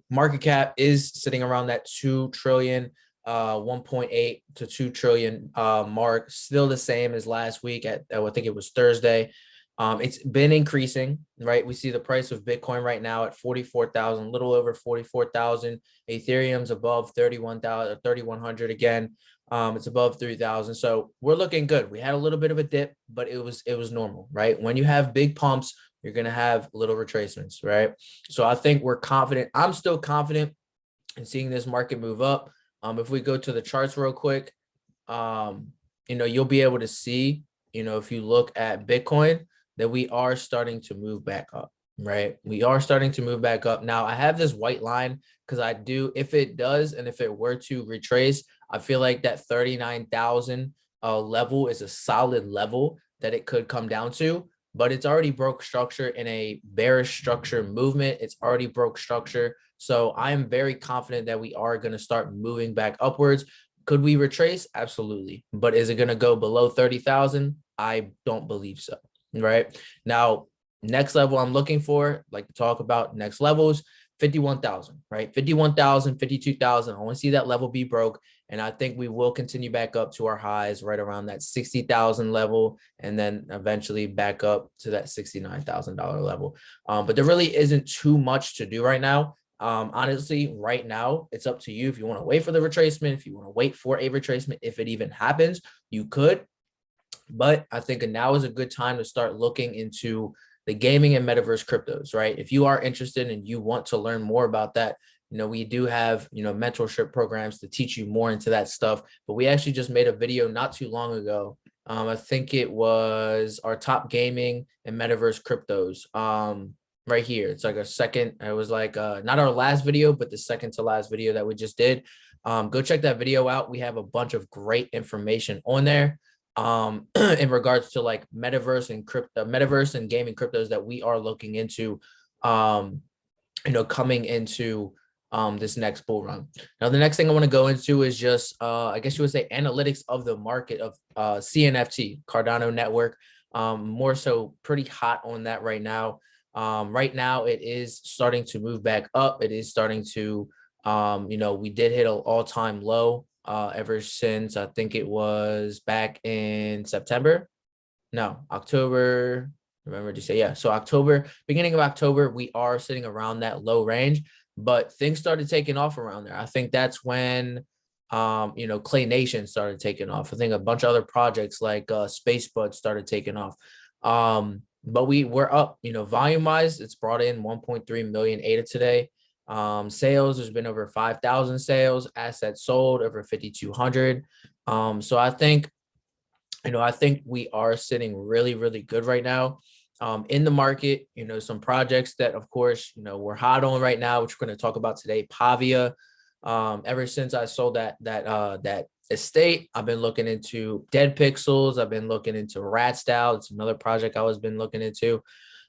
Market cap is sitting around that 2 trillion, 1.8 to 2 trillion mark, still the same as last week at I think it was Thursday. It's been increasing, right? We see the price of Bitcoin right now at 44,000, a little over 44,000. Ethereum's above 31,000, 3,100 again. It's above 3,000. So we're looking good. We had a little bit of a dip, but it was normal, right? When you have big pumps, you're going to have little retracements, right? So I think we're confident. I'm still confident in seeing this market move up. If we go to the charts real quick, you'll be able to see, if you look at Bitcoin, that we are starting to move back up, right? We are starting to move back up. Now, I have this white line because I do, if it does, and if it were to retrace, I feel like that 39,000 level is a solid level that it could come down to, but it's already broke structure in a bearish structure movement. It's already broke structure. So I am very confident that we are going to start moving back upwards. Could we retrace? Absolutely. But is it going to go below 30,000? I don't believe so. Right now, next level I'm looking for, like to talk about next levels, 51,000, right? 51,000, 52,000. I want to see that level be broke. And I think we will continue back up to our highs right around that 60,000 level, and then eventually back up to that $69,000 level. But there really isn't too much to do right now. Honestly, right now, it's up to you. If you want to wait for the retracement, if you want to wait for a retracement, if it even happens, you could. But I think now is a good time to start looking into the gaming and metaverse cryptos, right? If you are interested and you want to learn more about that, we do have, mentorship programs to teach you more into that stuff. But we actually just made a video not too long ago. I think it was our top gaming and metaverse cryptos. Right here. It's like a second. It was like not our last video, but the second to last video that we just did. Go check that video out. We have a bunch of great information on there in regards to like metaverse and gaming cryptos that we are looking into coming into this next bull run. Now the next thing I want to go into is just I guess you would say analytics of the market of Cnft, Cardano network. More so pretty hot on that right now. Right now it is starting to move back up. It is starting to we did hit an all-time low ever since I think it was back in October, November, December. Yeah. So October, beginning of October, we are sitting around that low range, but things started taking off around there. I think that's when, Clay Nation started taking off. I think a bunch of other projects like Space Bud started taking off. But we're up, volume wise, it's brought in 1.3 million ADA today. Sales, there's been over 5,000 sales, assets sold over 5,200. So I think we are sitting really, really good right now. In the market, some projects that, of course, we're hot on right now, which we're going to talk about today. Pavia. Ever since I sold that estate, I've been looking into Dead Pixels. I've been looking into Rat Style. It's another project I was been looking into.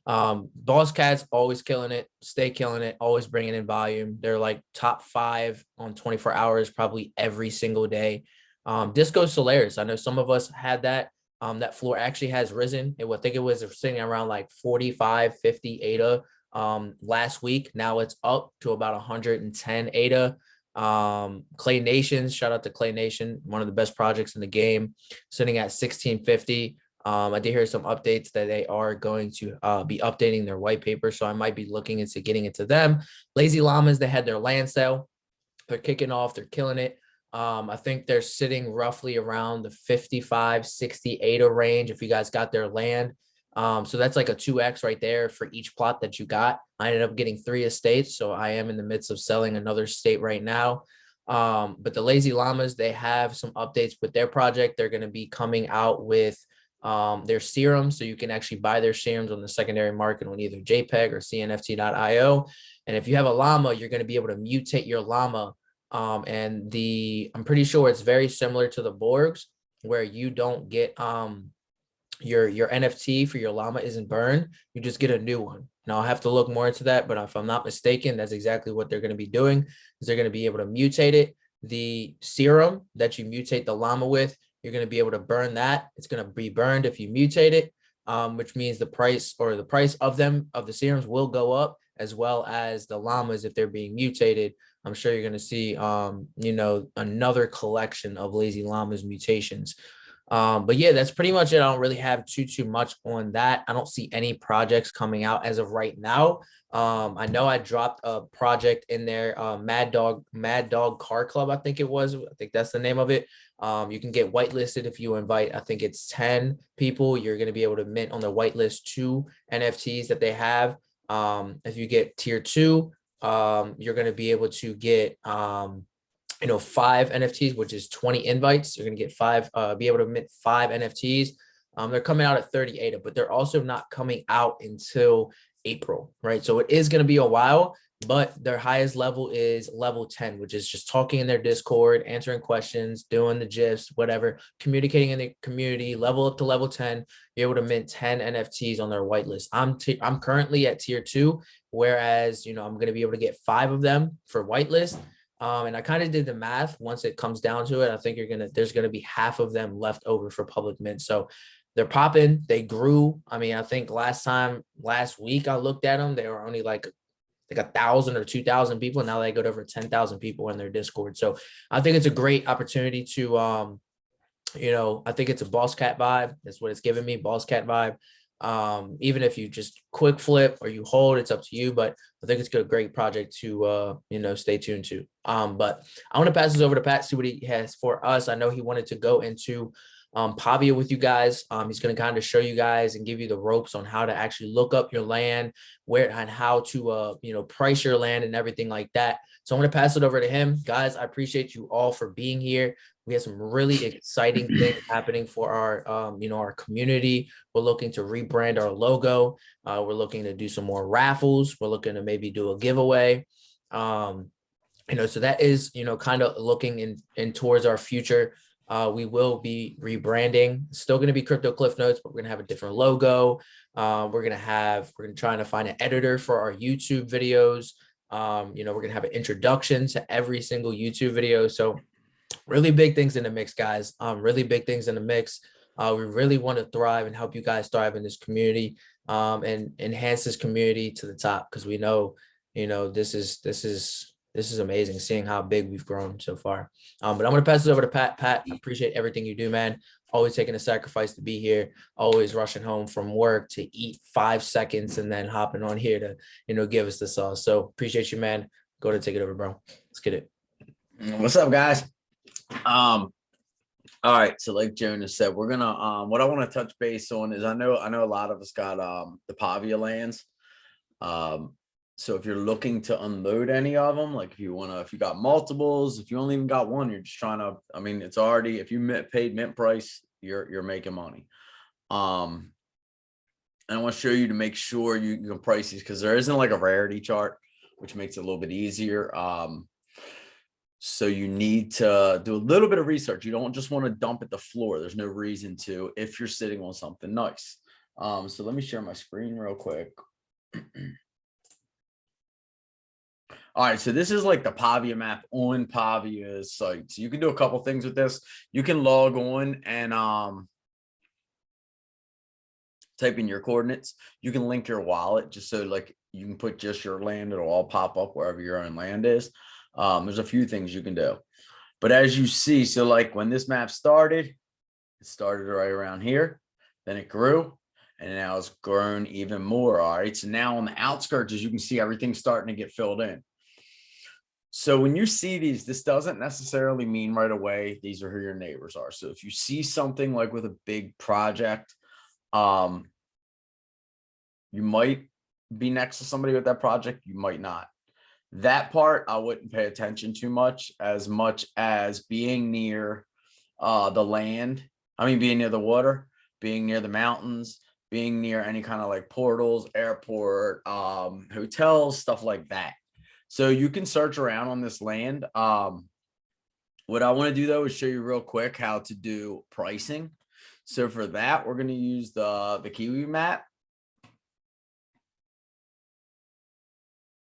Boss Cats always killing it, stay killing it, always bringing in volume. They're like top 5 on 24 hours, probably every single day. Disco Solaris, I know some of us had that. That floor actually has risen. I think it was sitting around like 45, 50 ADA last week. Now it's up to about 110 ADA. Clay Nation, shout out to Clay Nation, one of the best projects in the game, sitting at 1650. I did hear some updates that they are going to be updating their white paper, so I might be looking into getting into them. Lazy Llamas, they had their land sale. They're kicking off. They're killing it. I think they're sitting roughly around the 55, 60 ADA range if you guys got their land. So that's like a 2x right there for each plot that you got. I ended up getting 3 estates, so I am in the midst of selling another state right now. But the Lazy Llamas, they have some updates with their project. They're going to be coming out with their serums, so you can actually buy their serums on the secondary market on either JPEG or cnft.io. And if you have a llama, you're going to be able to mutate your llama. I'm pretty sure it's very similar to the Borgs, where you don't get your NFT for your llama isn't burned. You just get a new one. Now I have to look more into that, but if I'm not mistaken, that's exactly what they're going to be doing. Is they're going to be able to mutate it. The serum that you mutate the llama with, you're going to be able to burn that. It's going to be burned if you mutate it, which means the price of the serums will go up. as well as the llamas if they're being mutated. I'm sure you're going to see, you know, another collection of lazy llamas mutations. But yeah, that's pretty much it. I don't really have too much on that. I don't see any projects coming out as of right now. I know I dropped a project in there, Mad Dog Car Club, I think it was. I think that's the name of it. You can get whitelisted if you invite, I think it's 10 people. You're going to be able to mint on the whitelist 2 NFTs that they have. If you get tier 2, you're going to be able to get, you know, 5 NFTs, which is 20 invites. You're going to get 5, be able to mint 5 NFTs. They're coming out at 38, but they're also not coming out until April, right? So it is going to be a while, but their highest level is level 10, which is just talking in their Discord, answering questions, doing the gist, whatever, communicating in the community. Level up to level 10, you're able to mint 10 NFTs on their whitelist. I'm currently at tier 2, whereas, you know, I'm going to be able to get 5 of them for whitelist. And I kind of did the math. Once it comes down to it, I think there's gonna be half of them left over for public mint. So they're popping. They grew. I mean, I think last week I looked at them, they were only like 1,000 or 2,000 people. Now they got over 10,000 people in their Discord. So I think it's a great opportunity to, you know, I think it's a boss cat vibe. That's what it's giving me, boss cat vibe. Even if you just quick flip or you hold, it's up to you, but I think it's a great project to you know, stay tuned to. But I want to pass this over to Pat, see what he has for us. I know he wanted to go into Pavia with you guys. He's going to kind of show you guys and give you the ropes on how to actually look up your land, where and how to you know, price your land and everything like that. So I'm going to pass it over to him. Guys, I appreciate you all for being here. We have some really exciting things happening for our, you know, our community. We're looking to rebrand our logo. We're looking to do some more raffles. We're looking to maybe do a giveaway. You know, so that is, you know, kind of looking in towards our future. We will be rebranding. It's still going to be Crypto Cliffnotes, but we're going to have a different logo. We're going to try to find an editor for our YouTube videos. You know, we're going to have an introduction to every single YouTube video. So really big things in the mix, guys. Really big things in the mix. We really want to thrive and help you guys thrive in this community, and enhance this community to the top, because we know, you know, this is amazing seeing how big we've grown so far. But I'm going to pass this over to Pat. Pat, I appreciate everything you do, man. Always taking a sacrifice to be here, always rushing home from work to eat 5 seconds and then hopping on here to, you know, give us the sauce. So appreciate you, man. Go to take it over, bro. Let's get it. What's up, guys? All right, so like Jonas said, we're gonna what I want to touch base on is I know a lot of us got the Pavia lands. So if you're looking to unload any of them, like if you got multiples, if you only even got one, you're just trying to, I mean, it's already, if you paid mint price, you're making money. And I want to show you to make sure you can price these, because there isn't like a rarity chart, which makes it a little bit easier. So you need to do a little bit of research. You don't just want to dump at the floor. There's no reason to if you're sitting on something nice. So let me share my screen real quick. All right, so this is like the Pavia map on Pavia's site. So you can do a couple things with this. You can log on and type in your coordinates. You can link your wallet just so like you can put just your land. It'll all pop up wherever your own land is. There's a few things you can do, but as you see, so like when this map started, it started right around here, then it grew, and now it's grown even more. All right, so now on the outskirts, as you can see, everything's starting to get filled in. So when you see these, this doesn't necessarily mean right away these are who your neighbors are. So if you see something like with a big project, you might be next to somebody with that project, you might not. That part I wouldn't pay attention too much as being near the land. I mean, being near the water, being near the mountains, being near any kind of like portals, airport, hotels, stuff like that. So you can search around on this land. What I want to do though is show you real quick how to do pricing. So for that, we're going to use the Kiwi map.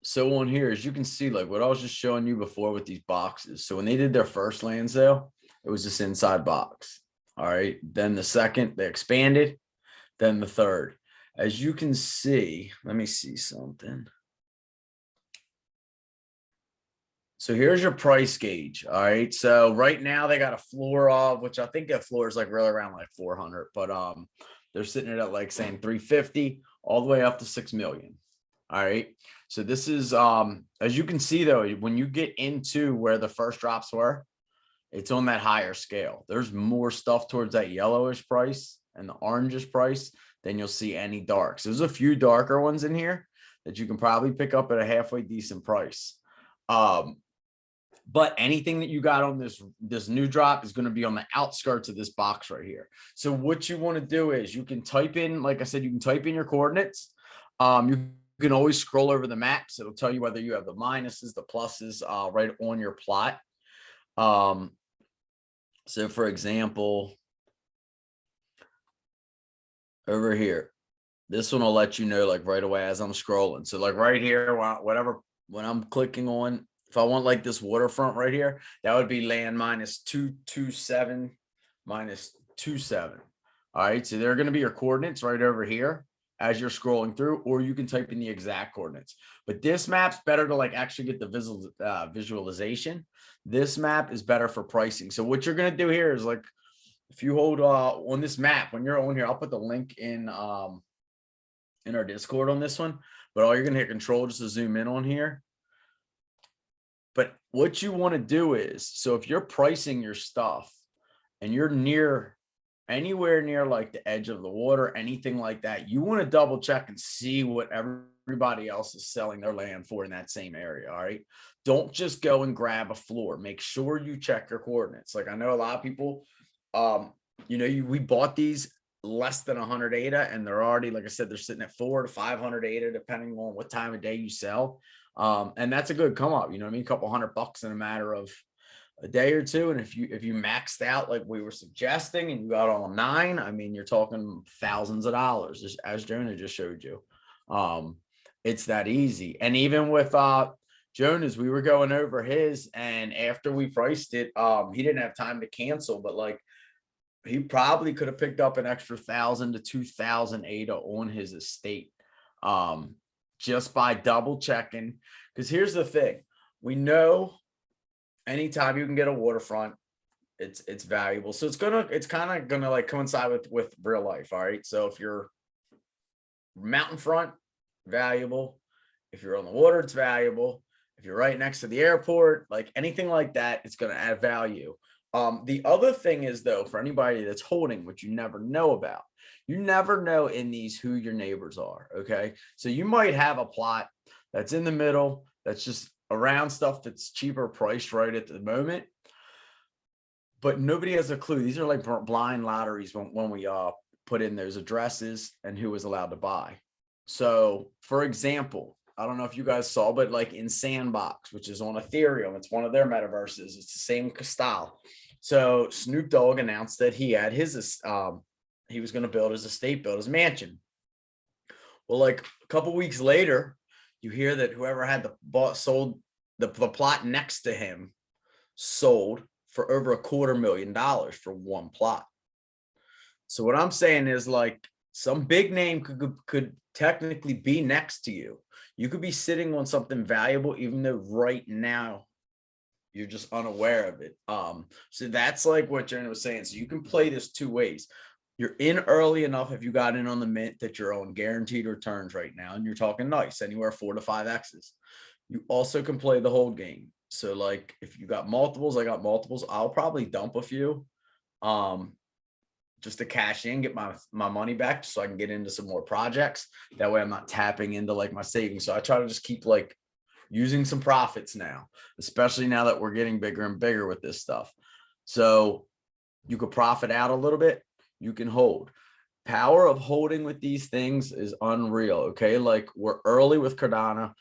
So on here, as you can see, like what I was just showing you before with these boxes. So when they did their first land sale, it was this inside box. All right. Then the second, they expanded. Then the third. As you can see, let me see something. So here's your price gauge. All right. So right now they got a floor of, which I think that floor is like really around like 400, but they're sitting at like saying 350 all the way up to 6 million. All right. So this is as you can see though, when you get into where the first drops were, it's on that higher scale. There's more stuff towards that yellowish price and the orangish price than you'll see any darks. There's a few darker ones in here that you can probably pick up at a halfway decent price. But anything that you got on this new drop is going to be on the outskirts of this box right here. So what you want to do is you can type in, like I said, you can type in your coordinates. You can always scroll over the maps. It'll tell you whether you have the minuses, the pluses right on your plot. So for example, over here, this one will let you know like right away as I'm scrolling. So like right here, whatever, when I'm clicking on, if I want like this waterfront right here, that would be land minus 227 minus 27. All right. So they're going to be your coordinates right over here as you're scrolling through, or you can type in the exact coordinates. But this map's better to like actually get the visualization. This map is better for pricing. So what you're going to do here is like, if you hold on this map, when you're on here, I'll put the link in our Discord on this one, but all you're going to hit control just to zoom in on here. But what you want to do is, so if you're pricing your stuff and you're anywhere near like the edge of the water, anything like that, you want to double check and see what everybody else is selling their land for in that same area. All right. Don't just go and grab a floor. Make sure you check your coordinates. Like I know a lot of people, we bought these less than 100 ADA and they're already, like I said, they're sitting at 400 to 500 ADA, depending on what time of day you sell. And that's a good come up, you know what I mean? A couple $100 in a matter of a day or two. And if you maxed out like we were suggesting and you got on 9, I mean, you're talking thousands of dollars, just as Jonah just showed you. It's that easy. And even with Jonas, we were going over his, and after we priced it, he didn't have time to cancel, but like he probably could have picked up an extra 1,000 to 2,000 ADA on his estate. Just by double checking. Because here's the thing, we know anytime you can get a waterfront, it's valuable. So it's kind of gonna like coincide with real life. All right. So if you're mountain front, valuable. If you're on the water, it's valuable. If you're right next to the airport, like anything like that, it's gonna add value. The other thing is though, for anybody that's holding, which you never know about, you never know in these who your neighbors are. Okay. So you might have a plot that's in the middle, that's just around stuff that's cheaper priced right at the moment, but nobody has a clue. These are like blind lotteries when we put in those addresses and who was allowed to buy. So for example, I don't know if you guys saw, but like in Sandbox, which is on Ethereum, it's one of their metaverses. It's the same style. So Snoop Dogg announced that he had his, he was going to build his estate, build his mansion. Well, like a couple weeks later, you hear that whoever had sold the plot next to him sold for over $250,000 for one plot. So what I'm saying is like some big name could technically be next to you. You could be sitting on something valuable, even though right now you're just unaware of it. So that's like what Jenna was saying. So you can play this two ways. You're in early enough if you got in on the mint that you're on guaranteed returns right now, and you're talking nice, anywhere 4 to 5x's. You also can play the whole game. So like if you got multiples, I got multiples, I'll probably dump a few just to cash in, get my money back so I can get into some more projects. That way I'm not tapping into like my savings. So I try to just keep like using some profits now, especially now that we're getting bigger and bigger with this stuff. So you could profit out a little bit, you can hold. Power of holding with these things is unreal. Okay. Like we're early with Cardano.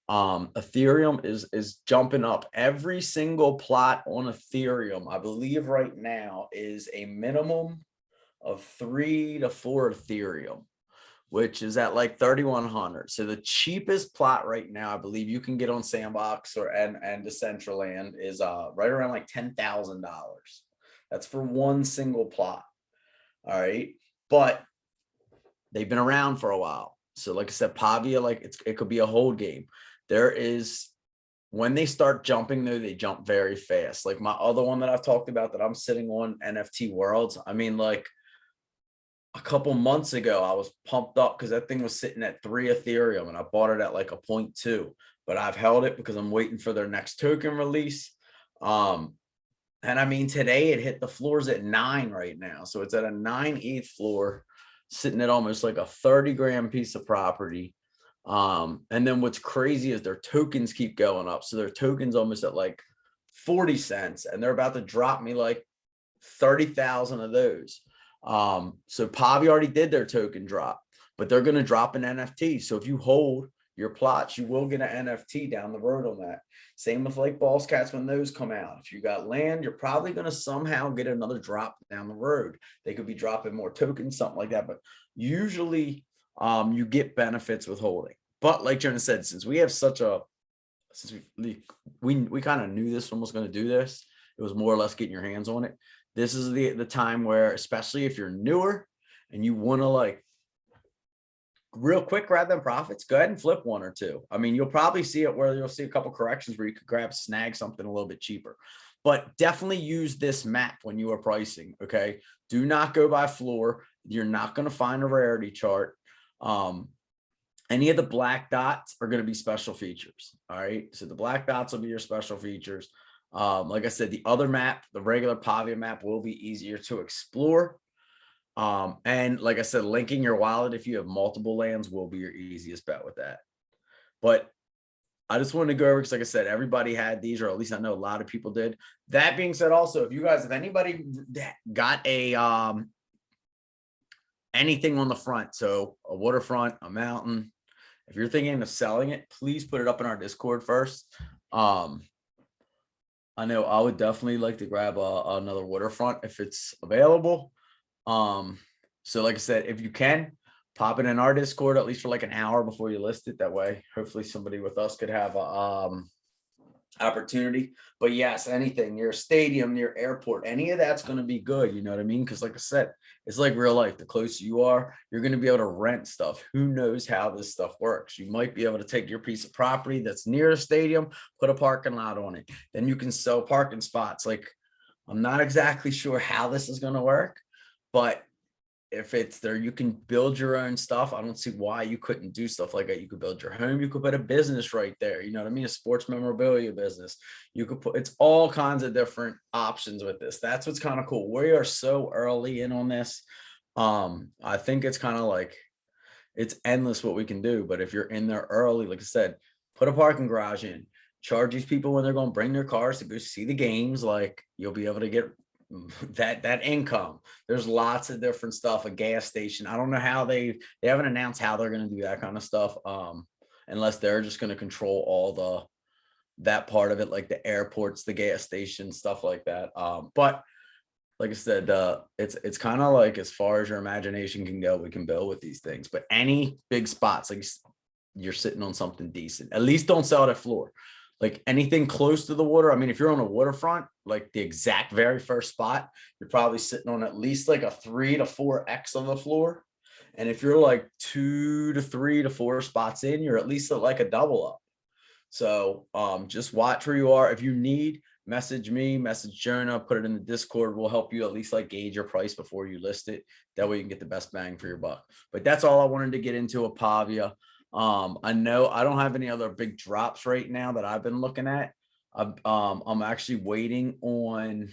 Ethereum is jumping up. Every single plot on Ethereum, I believe right now, is a minimum of 3 to 4 Ethereum, which is at like 3,100. So the cheapest plot right now, I believe you can get on Sandbox and Decentraland is right around like $10,000. That's for one single plot. All right. But they've been around for a while. So like I said, Pavia, like it could be a hold game. There is When they start jumping though, they jump very fast. Like my other one that I've talked about that I'm sitting on, NFT Worlds. I mean, like a couple months ago, I was pumped up because that thing was sitting at 3 Ethereum and I bought it at like a 0.2, but I've held it because I'm waiting for their next token release. And I mean, today it hit the floors at 9 right now. So it's at a 9/8 floor, sitting at almost like a 30 grand piece of property. And then what's crazy is their tokens keep going up. So their tokens almost at like 40 cents and they're about to drop me like 30,000 of those. So Pavia already did their token drop, but they're going to drop an NFT. So if you hold your plots, you will get an NFT down the road on that. Same with like Boss Cats when those come out. If you got land, you're probably going to somehow get another drop down the road. They could be dropping more tokens, something like that. But usually you get benefits with holding. But like Jonah said, since we have such a, since we kind of knew this one was going to do this, it was more or less getting your hands on it. This is the time where, especially if you're newer and you want to like real quick grab them profits, go ahead and flip one or two. I mean, you'll probably see it where you'll see a couple corrections where you could snag something a little bit cheaper, but definitely use this map when you are pricing. Okay. Do not go by floor. You're not going to find a rarity chart. Any of the black dots are going to be special features. All right. So the black dots will be your special features. Like I said, the other map, the regular Pavia map, will be easier to explore. And like I said, linking your wallet if you have multiple lands will be your easiest bet with that. But I just wanted to go over because, like I said, everybody had these, or at least I know a lot of people did. That being said, also, if anybody got a anything on the front, so a waterfront, a mountain, if you're thinking of selling it, please put it up in our Discord first. I know I would definitely like to grab another waterfront if it's available. So like I said, if you can, pop it in our Discord at least for like an hour before you list it. That way, hopefully somebody with us could have a opportunity. But yes, anything near a stadium, near airport, any of that's going to be good. You know what I mean? Because like I said, it's like real life. The closer you are, you're going to be able to rent stuff. Who knows how this stuff works? You might be able to take your piece of property that's near a stadium, put a parking lot on it. Then you can sell parking spots. Like, I'm not exactly sure how this is going to work, but if it's there, you can build your own stuff. I don't see why you couldn't do stuff like that. You could build your home. You could put a business right there. You know what I mean? A sports memorabilia business. You could put, it's all kinds of different options with this. That's what's kind of cool. We are so early in on this. I think it's kind of like, it's endless what we can do. But if you're in there early, like I said, put a parking garage in, charge these people when they're going to bring their cars to go see the games. Like, you'll be able to get that income. There's lots of different stuff. A gas station. I don't know how they haven't announced how they're going to do that kind of stuff, unless they're just going to control all that part of it, like the airports, the gas stations, stuff like that. But like I said, it's kind of like, as far as your imagination can go, we can build with these things. But any big spots, like you're sitting on something decent, at least don't sell it at floor. Like anything close to the water. I mean, if you're on a waterfront, like the exact very first spot, you're probably sitting on at least like a 3 to 4x on the floor. And if you're like 2 to 3 to 4 spots in, you're at least at like a double up. So just watch where you are. If you need, message me, message Jonah, put it in the Discord. We'll help you at least like gauge your price before you list it. That way you can get the best bang for your buck. But that's all I wanted to get into a Pavia. I know I don't have any other big drops right now that I've been looking at. I'm actually waiting on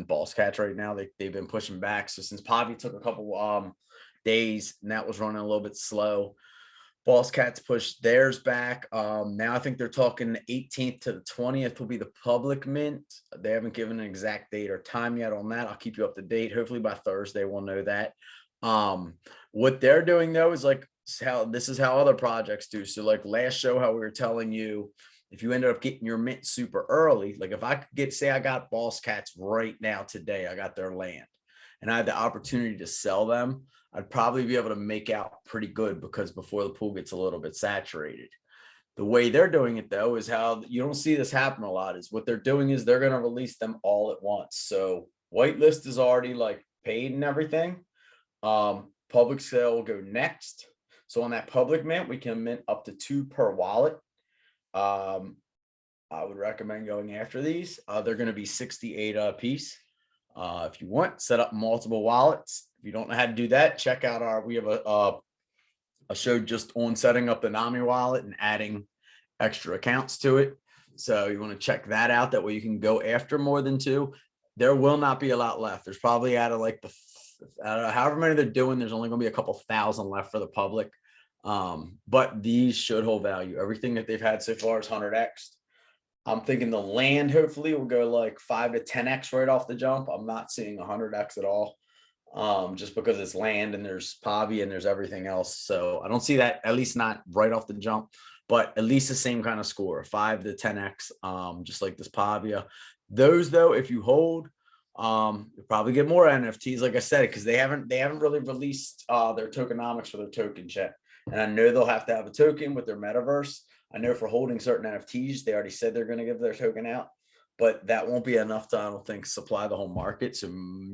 Boss Cats right now. They've been pushing back. So since Pavia took a couple days and that was running a little bit slow, Boss Cats pushed theirs back. Now I think they're talking the 18th to the 20th will be the public mint. They haven't given an exact date or time yet on that. I'll keep you up to date. Hopefully by Thursday we'll know that. What they're doing though is like this is how other projects do. So like last show, how we were telling you, if you ended up getting your mint super early, like if I could say I got Boss Cats right now today, I got their land and I had the opportunity to sell them, I'd probably be able to make out pretty good because before the pool gets a little bit saturated. The way they're doing it though is how you don't see this happen a lot, is what they're doing is they're going to release them all at once. So whitelist is already like paid and everything. Public sale will go next. So on that public mint, we can mint up to 2 per wallet. I would recommend going after these. They're going to be 68 a piece. If you want, set up multiple wallets. If you don't know how to do that, check out we have a show just on setting up the NAMI wallet and adding extra accounts to it. So you want to check that out. That way you can go after more than two. There will not be a lot left. There's probably out of like however many they're doing, there's only going to be a couple thousand left for the public. But these should hold value. Everything that they've had so far is 100x. I'm thinking the land hopefully will go like 5 to 10x right off the jump. I'm not seeing 100x at all, just because it's land and there's Pavia and there's everything else. So I don't see that, at least not right off the jump, but at least the same kind of score, 5 to 10x, just like this Pavia. Those though, if you hold, you'll probably get more NFTs, like I said, because they haven't really released their tokenomics for their token yet. And I know they'll have to have a token with their metaverse. I know for holding certain NFTs, they already said they're going to give their token out, but that won't be enough to, I don't think, supply the whole market. So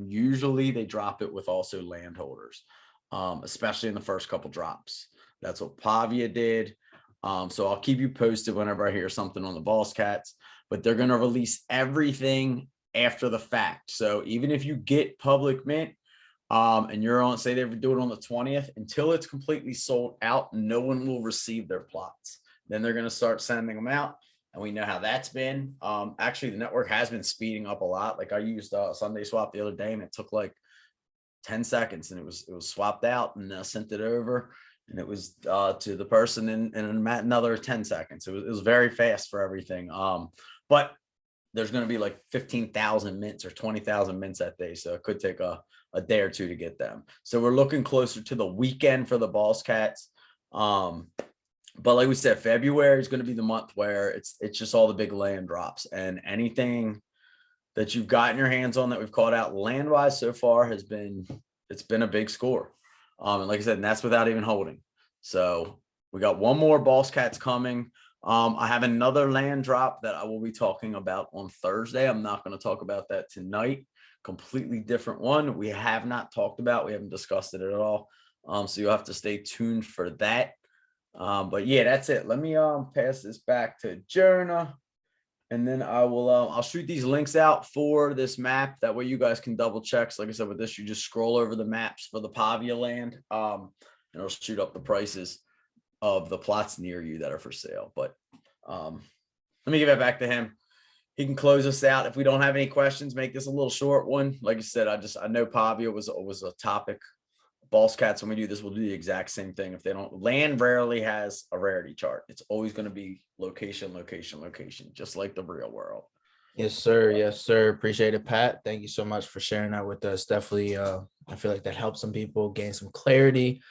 usually they drop it with also landholders, especially in the first couple drops. That's what Pavia did. So I'll keep you posted whenever I hear something on the Boss Cats, but they're going to release everything after the fact. So even if you get public mint, and you're on, say they do it on the 20th, until it's completely sold out, no one will receive their plots. Then they're going to start sending them out. And we know how that's been. Actually, the network has been speeding up a lot. Like I used Sunday Swap the other day, and it took like 10 seconds, and it was swapped out, and sent it over, and it was to the person in another 10 seconds. It was very fast for everything. But there's going to be like 15,000 mints or 20,000 mints that day, so it could take a day or two to get them. So we're looking closer to the weekend for the Boss Cats. But like we said, February is going to be the month where it's just all the big land drops, and anything that you've gotten your hands on that we've called out land wise so far it's been a big score. And like I said, and that's without even holding. So we got one more Boss Cats coming. I have another land drop that I will be talking about on Thursday. I'm not going to talk about that tonight. Completely different one. We have not talked about. We haven't discussed it at all. So you'll have to stay tuned for that. But yeah, that's it. Let me pass this back to Jonah, and then I will I'll shoot these links out for this map. That way you guys can double check. So like I said, with this, you just scroll over the maps for the Pavia land, and it'll shoot up the prices of the plots near you that are for sale. But let me give it back to him. He can close us out. If we don't have any questions, make this a little short one. Like I said, I know Pavia was a topic. Boss Cats, when we do this, we'll do the exact same thing. If they don't, land rarely has a rarity chart. It's always going to be location, location, location, just like the real world. Yes, sir. Yes, sir. Appreciate it, Pat. Thank you so much for sharing that with us. Definitely, I feel like that helps some people gain some clarity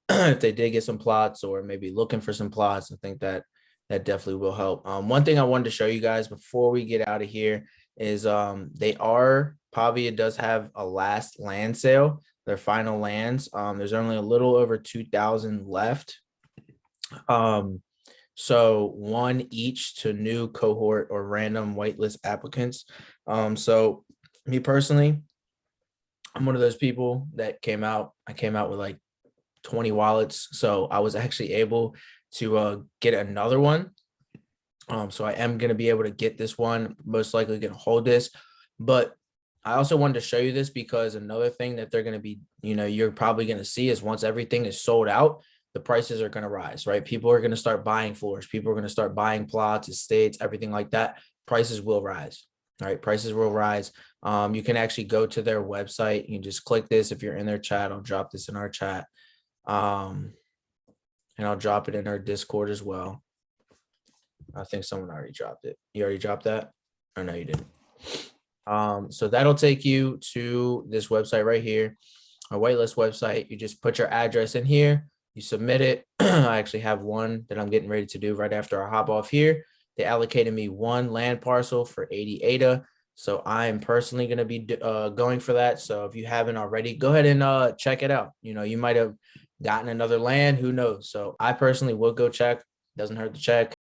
if they did get some plots or maybe looking for some plots. I think that definitely will help. One thing I wanted to show you guys before we get out of here is Pavia does have a last land sale, their final lands. There's only a little over 2,000 left. So one each to new cohort or random whitelist applicants. So me personally, I'm one of those people that I came out with like 20 wallets. So I was actually able to get another one. So I am going to be able to get this one, most likely going to hold this. But I also wanted to show you this because another thing that they're going to be, you're probably going to see is once everything is sold out, the prices are going to rise, right? People are going to start buying floors. People are going to start buying plots, estates, everything like that. Prices will rise, right? Prices will rise. You can actually go to their website. You just click this. If you're in their chat, I'll drop this in our chat. And I'll drop it in our Discord as well. I think someone already dropped it. You already dropped that? Or no, you didn't. So that'll take you to this website right here, our whitelist website. You just put your address in here, you submit it. I actually have one that I'm getting ready to do right after I hop off here. They allocated me one land parcel for 80 ADA. So I'm personally going to be going for that. So if you haven't already, go ahead and check it out. You might have gotten another land, who knows? So I personally will go check. Doesn't hurt to check.